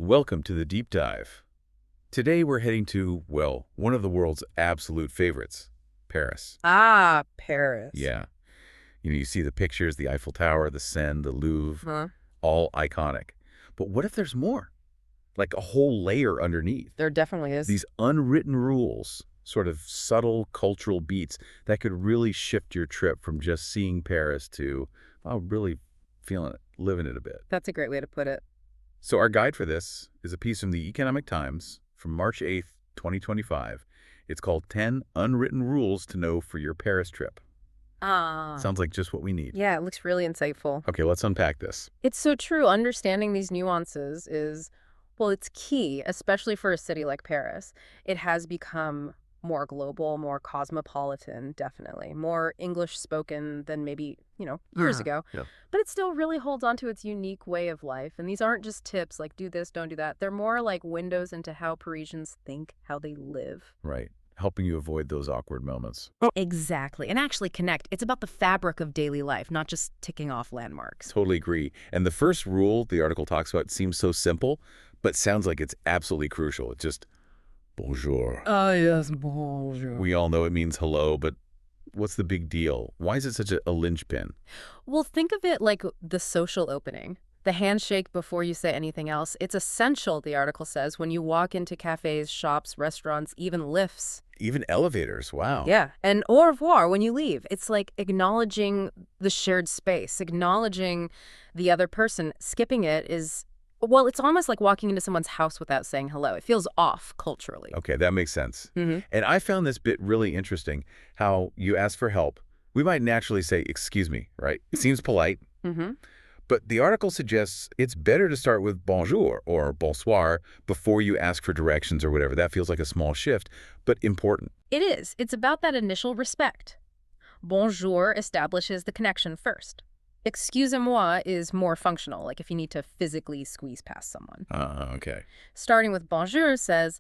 Welcome to the deep dive. Today we're heading to, well, one of the world's absolute favorites, Paris. Ah, Paris. Yeah. You see the pictures, the Eiffel Tower, the Seine, the Louvre, Huh? all iconic. But what if there's more? Like a whole layer underneath. There definitely is. These unwritten rules, sort of subtle cultural beats that could really shift your trip from just seeing Paris to, oh, really feeling it, living it a bit. That's a great way to put it. So our guide for this is a piece from the Economic Times from March 8th, 2025. It's called 10 Unwritten Rules to Know for Your Paris Trip. Ah. Sounds like just what we need. Yeah, it looks really insightful. Okay, let's unpack this. It's so true. Understanding these nuances is, well, it's key, especially for a city like Paris. It has become more global, more cosmopolitan, definitely. More English spoken than maybe, years ago. Yeah. But it still really holds on to its unique way of life. And these aren't just tips like do this, don't do that. They're more like windows into how Parisians think, how they live. Right. Helping you avoid those awkward moments. Exactly. And actually connect. It's about the fabric of daily life, not just ticking off landmarks. Totally agree. And the first rule the article talks about seems so simple, but sounds like it's absolutely crucial. It's just bonjour. Oh, yes, bonjour. We all know it means hello, but what's the big deal? Why is it such a linchpin? Well, think of it like the social opening. The handshake before you say anything else. It's essential, the article says, when you walk into cafes, shops, restaurants, even lifts. Even elevators, wow. Yeah. And au revoir when you leave. It's like acknowledging the shared space, acknowledging the other person. Skipping it is, well, it's almost like walking into someone's house without saying hello. It feels off culturally. Okay, that makes sense. Mm-hmm. And I found this bit really interesting, how you ask for help. We might naturally say, excuse me, right? It seems polite. Mm-hmm. But the article suggests it's better to start with bonjour or bonsoir before you ask for directions or whatever. That feels like a small shift, but important. It is. It's about that initial respect. Bonjour establishes the connection first. Excusez-moi is more functional, like if you need to physically squeeze past someone. Okay. Starting with bonjour says,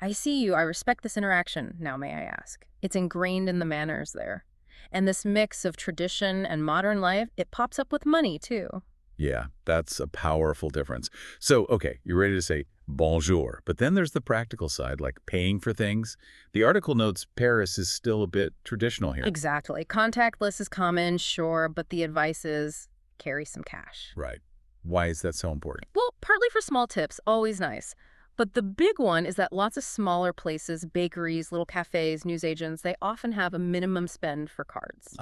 I see you, I respect this interaction, now may I ask. It's ingrained in the manners there. And this mix of tradition and modern life, it pops up with money too. Yeah, that's a powerful difference. So, okay, you're ready to say bonjour, but then there's the practical side, like paying for things. The article notes Paris is still a bit traditional here. Exactly. Contactless is common, sure, but the advice is carry some cash. Right. Why is that so important? Well, partly for small tips, always nice. But the big one is that lots of smaller places, bakeries, little cafes, newsagents, they often have a minimum spend for cards.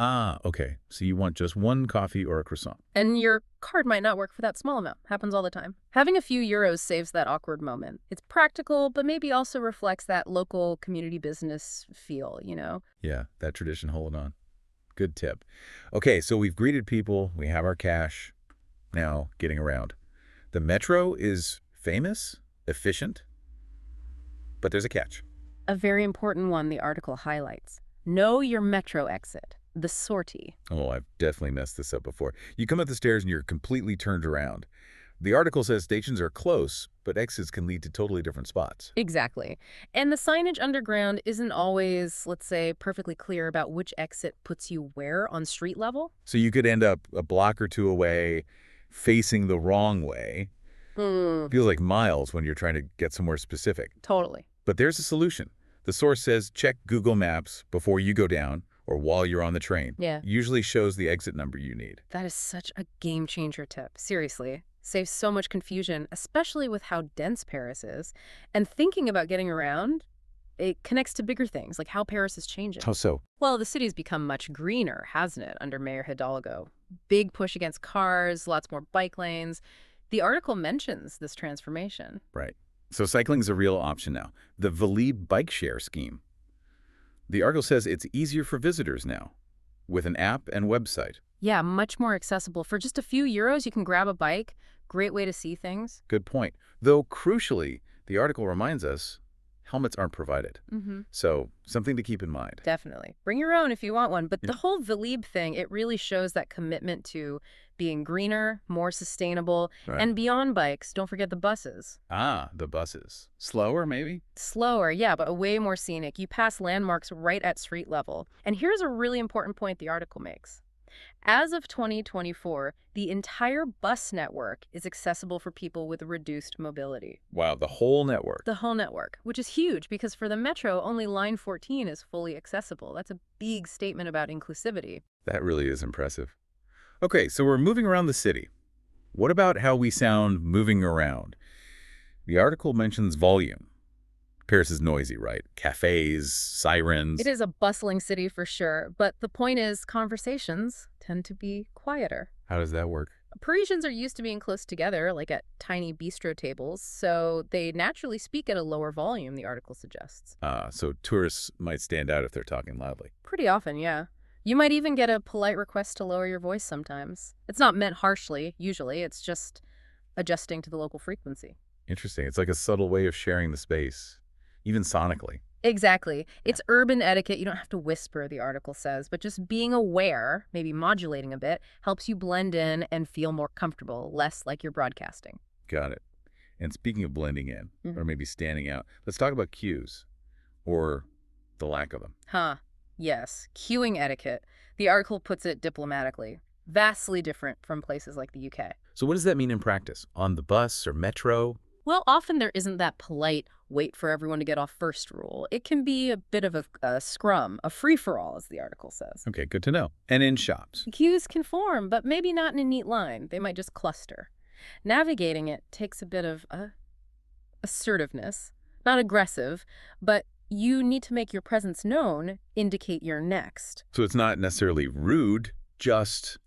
Okay. So you want just one coffee or a croissant. And your card might not work for that small amount. Happens all the time. Having a few euros saves that awkward moment. It's practical, but maybe also reflects that local community business feel, Yeah, that tradition holding on. Good tip. Okay, so we've greeted people, we have our cash. Now, getting around. The metro is famous, efficient, but there's a catch. A very important one the article highlights. Know your metro exit, the sortie. Oh, I've definitely messed this up before. You come up the stairs and you're completely turned around. The article says stations are close, but exits can lead to totally different spots. Exactly. And the signage underground isn't always, let's say, perfectly clear about which exit puts you where on street level. So you could end up a block or two away, facing the wrong way. Feels like miles when you're trying to get somewhere specific. Totally. But there's a solution. The source says check Google Maps before you go down or while you're on the train. Yeah. Usually shows the exit number you need. That is such a game changer tip. Seriously. Saves so much confusion, especially with how dense Paris is. And thinking about getting around, it connects to bigger things, like how Paris is changing. How so? Well, the city's become much greener, hasn't it, under Mayor Hidalgo? Big push against cars, lots more bike lanes. The article mentions this transformation. Right. So cycling is a real option now. The Valib bike share scheme. The article says it's easier for visitors now with an app and website. Yeah, much more accessible. For just a few euros, you can grab a bike. Great way to see things. Good point. Though, crucially, the article reminds us helmets aren't provided. So something to keep in mind. Definitely. Bring your own if you want one. But the whole Valib thing, it really shows that commitment to being greener, more sustainable, and beyond bikes, don't forget the buses. The buses. Slower, maybe? Slower, yeah, but way more scenic. You pass landmarks right at street level. And here's a really important point the article makes. As of 2024, the entire bus network is accessible for people with reduced mobility. Wow, the whole network. The whole network, which is huge because for the metro, only line 14 is fully accessible. That's a big statement about inclusivity. That really is impressive. Okay, so we're moving around the city. What about how we sound moving around? The article mentions volume. Paris is noisy, right? Cafes, It sirens. is a bustling city for sure, but the point is conversations tend to be quieter. How does that work? Parisians are used to being close together, like at tiny bistro tables, so they naturally speak at a lower volume, the article suggests. So tourists might stand out if they're talking loudly. Pretty often, yeah. You might even get a polite request to lower your voice sometimes. It's not meant harshly, usually. It's just adjusting to the local frequency. Interesting. It's like a subtle way of sharing the space, even sonically. Exactly. It's urban etiquette. You don't have to whisper, the article says, but just being aware, maybe modulating a bit, helps you blend in and feel more comfortable, less like you're broadcasting. Got it. And speaking of blending in, or Mhm. maybe standing out, let's talk about cues, or the lack of them. Huh. Yes. Queuing etiquette. The article puts it diplomatically. Vastly different from places like the UK. So what does that mean in practice? On the bus or metro? Well, often there isn't that polite wait for everyone to get off first rule. It can be a bit of a scrum, a free-for-all, as the article says. Okay, good to know. And in shops? The queues can form, but maybe not in a neat line. They might just cluster. Navigating it takes a bit of assertiveness, not aggressive, but you need to make your presence known, indicate you're next. So it's not necessarily rude, just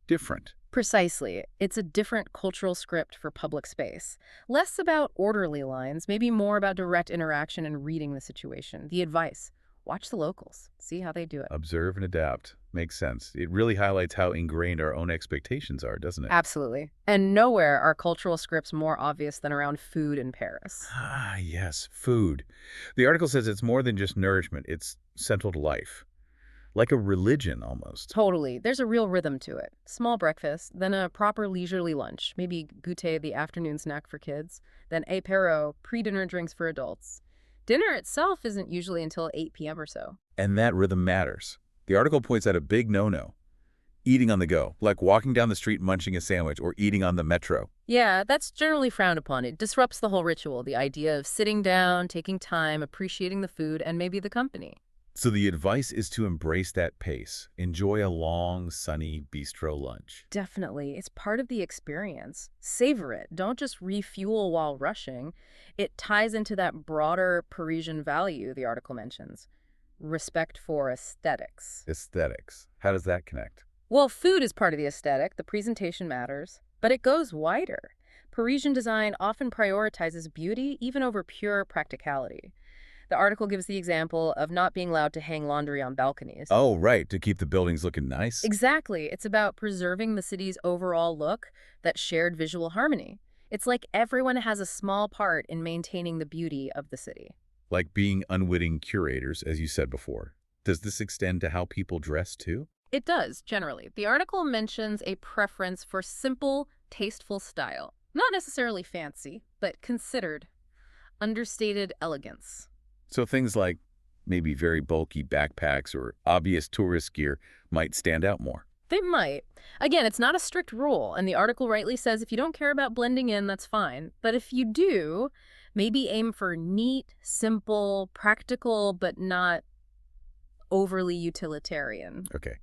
different. Precisely. It's a different cultural script for public space. Less about orderly lines, maybe more about direct interaction and reading the situation. The advice: watch the locals, see how they do it. Observe and adapt. Makes sense. It really highlights how ingrained our own expectations are, doesn't it? Absolutely. And nowhere are cultural scripts more obvious than around food in Paris. Ah, yes, food. The article says it's more than just nourishment. It's central to life. Like a religion, almost. Totally. There's a real rhythm to it. Small breakfast, then a proper leisurely lunch, maybe goûter, the afternoon snack for kids, then apéro, pre-dinner drinks for adults. Dinner itself isn't usually until 8 p.m. or so. And that rhythm matters. The article points out a big no-no. Eating on the go, like walking down the street munching a sandwich or eating on the metro. Yeah, that's generally frowned upon. It disrupts the whole ritual, the idea of sitting down, taking time, appreciating the food, and maybe the company. So the advice is to embrace that pace. Enjoy a long, sunny bistro lunch. Definitely. It's part of the experience. Savor it. Don't just refuel while rushing. It ties into that broader Parisian value the article mentions: respect for aesthetics. Aesthetics. How does that connect? Well, food is part of the aesthetic. The presentation matters. But it goes wider. Parisian design often prioritizes beauty even over pure practicality. The article gives the example of not being allowed to hang laundry on balconies. Oh, right, to keep the buildings looking nice? Exactly. It's about preserving the city's overall look, that shared visual harmony. It's like everyone has a small part in maintaining the beauty of the city. Like being unwitting curators, as you said before. Does this extend to how people dress, too? It does, generally. The article mentions a preference for simple, tasteful style. Not necessarily fancy, but considered. Understated elegance. So things like maybe very bulky backpacks or obvious tourist gear might stand out more. They might. Again, it's not a strict rule, and the article rightly says if you don't care about blending in, that's fine. But if you do, maybe aim for neat, simple, practical, but not overly utilitarian. Okay.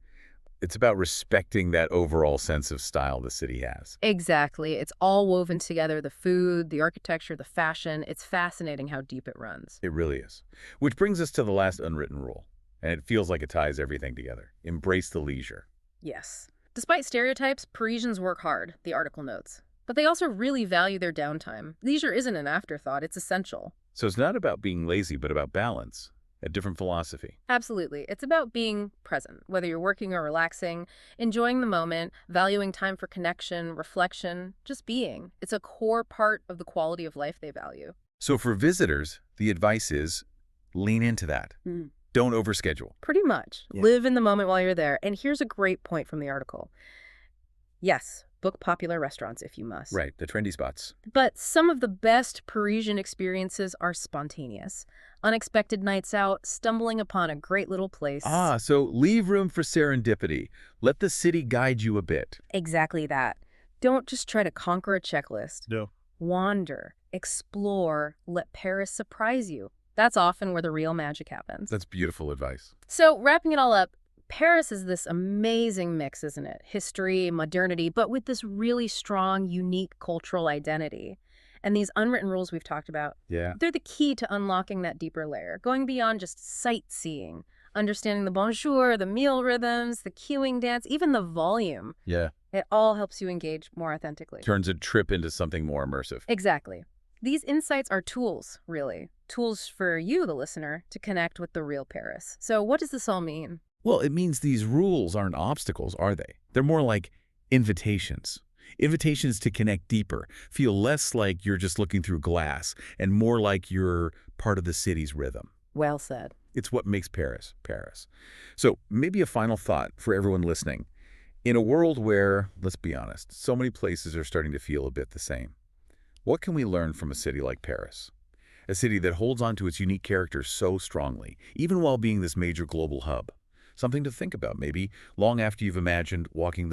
It's about respecting that overall sense of style the city has. Exactly. It's all woven together: the food, the architecture, the fashion. It's fascinating how deep it runs. It really is. Which brings us to the last unwritten rule. And it feels like it ties everything together. Embrace the leisure. Yes. Despite stereotypes, Parisians work hard, the article notes. But they also really value their downtime. Leisure isn't an afterthought, it's essential. So it's not about being lazy, but about balance. A different philosophy. Absolutely. It's about being present, whether you're working or relaxing, enjoying the moment, valuing time for connection, reflection, just being. It's a core part of the quality of life they value. So for visitors, the advice is lean into that. Don't overschedule. Pretty much. Yeah. Live in the moment while you're there. And here's a great point from the article. Yes, book popular restaurants if you must. Right, the trendy spots. But some of the best Parisian experiences are spontaneous. Unexpected nights out, stumbling upon a great little place. Ah, so leave room for serendipity. Let the city guide you a bit. Exactly that. Don't just try to conquer a checklist. No. Wander, explore, let Paris surprise you. That's often where the real magic happens. That's beautiful advice. So, wrapping it all up, Paris is this amazing mix, isn't it? History, modernity, but with this really strong, unique cultural identity. And these unwritten rules we've talked about, Yeah. they're the key to unlocking that deeper layer, going beyond just sightseeing, understanding the bonjour, the meal rhythms, the queuing dance, even the volume. Yeah. It all helps you engage more authentically. Turns a trip into something more immersive. Exactly. These insights are tools, really. Tools for you, the listener, to connect with the real Paris. So what does this all mean? Well, it means these rules aren't obstacles, are they? They're more like invitations. Invitations to connect deeper, feel less like you're just looking through glass, and more like you're part of the city's rhythm. Well said. It's what makes Paris, Paris. So maybe a final thought for everyone listening. In a world where, let's be honest, so many places are starting to feel a bit the same, what can we learn from a city like Paris? A city that holds on to its unique character so strongly, even while being this major global hub. Something to think about, maybe, long after you've imagined walking